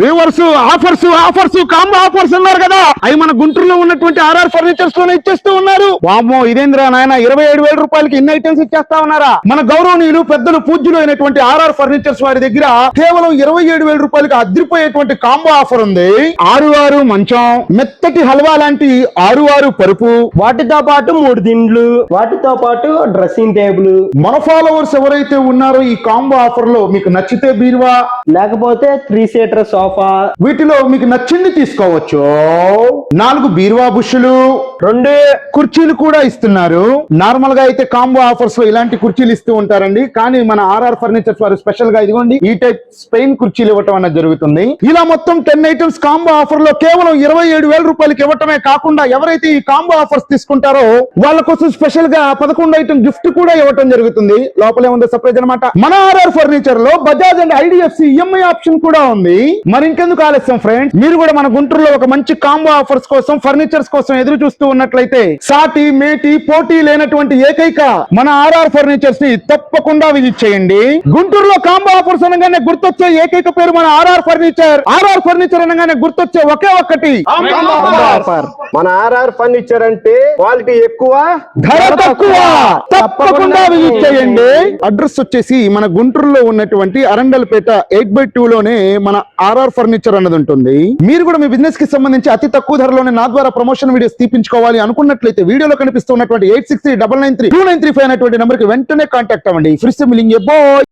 Viewers offers combo offers ఉన్నారు కదా, అవి మన గుంటూరులో ఉన్నటువంటి ఆర్ఆర్ ఫర్నిచర్స్ లోనే ఇచ్చేస్తూ ఉన్నారు. వామ్మో ఇదేంద్రా నాయన 27,000 రూపాయలకి ఇన్ని ఐటమ్స్ ఇచ్చేస్తా ఉన్నారా? మన గౌరవనీయులు పెద్దలు పూజ్యులు అయినటువంటి ఆర్ఆర్ ఫర్నిచర్స్ వారి దగ్గర కేవలం 27,000 రూపాయలకి అదిరిపోయేటువంటి కాంబో ఆఫర్ ఉంది. 6 మంచం, మెత్తటి హల్వా లాంటి 6 పరుపు, వాటితో పాటు 3 దిండ్లు, వాటితో పాటు డ్రెస్సింగ్ టేబుల్. మన ఫాలోవర్స్ ఎవరైతే ఉన్నారో ఈ కాంబో ఆఫర్ లో మీకు నచ్చితే బీరువా, లేకపోతే 3 సీటర్ సోఫా, వీటిలో మీకు నచ్చింది తీసుకోవచ్చు. 4 బీరువా బుష్లు, 2 కుర్చీలు కూడా ఇస్తున్నారు. నార్మల్ గా అయితే కాంబో ఆఫర్స్ లో ఇలాంటి కుర్చీలు ఇస్తూ ఉంటారండి, కానీ మన ఆర్ఆర్ ఫర్నిచర్స్ వారు స్పెషల్ గా ఇదిగోండి ఈ టైప్ స్పెయిన్ కుర్చీలు ఇవ్వటం అనేది జరుగుతుంది. ఇలా మొత్తం 10 ఐటమ్స్ కాంబో ఆఫర్ లో కేవలం 27,000 రూపాయలకి ఇవ్వటమే కాకుండా ఎవరైతే ఈ కాంబో ఆఫర్స్ తీసుకుంటారో వాళ్ళ కోసం స్పెషల్ గా 11 ఐటమ్ గిఫ్ట్ కూడా ఇవ్వటం జరుగుతుంది. లోపలే ఉంది సర్ప్రైజ్ అనమాట. మన ఆర్ఆర్ ఫర్నిచర్ లో Bajaj and IDFC EMI option కూడా ఉంది. మరి ఇంకెందుకు ఆలస్యం ఫ్రెండ్స్, మీరు కూడా మన గుంటూరులో ఒక మంచి కాంబో ఆఫర్స్ కోసం, ఫర్నిచర్స్ కోసం ఎదురు చూస్తూ ఉన్నట్లయితే సాటి మేటి పోటీ లేనటువంటి ఏకైక మన ఆర్ఆర్ ఫర్నిచర్స్ ని తప్పకుండా విజిట్ చేయండి. గుంటూరులో కాంబో ఆఫర్స్ అనగానే గుర్తొచ్చే ఏకైక పేరు మన ఆర్ఆర్ ఫర్నిచర్. ఆర్ఆర్ ఫర్నిచర్ అనగానే గుర్తొచ్చే ఒకే ఒక్కటి ఆఫర్. మన ఆర్ఆర్ ఫర్నిచర్ అంటే క్వాలిటీ ఎక్కువ, ధర తక్కువ. తప్పకుండా విజిట్ చేయండి. అడ్రస్ వచ్చేసి మన గుంటూరులో ఉన్నటువంటి అరండల్పేట 8/2 లోనే మన ఆర్ఆర్ ఫర్నిచర్ అన్నది ఉంటుంది. మీరు కూడా మీ బిజినెస్ కి సంబంధించి అతి తక్కువ ధరలోనే నా ద్వారా ప్రమోషన్ వీడియోస్ తీపించుకోవాలి అనుకున్నట్లయితే వీడియోలో కనిపిస్తున్నటువంటి 8639932935 అనేటువంటి నెంబర్ కి వెంటనే కాంటాక్ట్ అవ్వండి. ఫ్రీ మిలింగ్ బాయ్.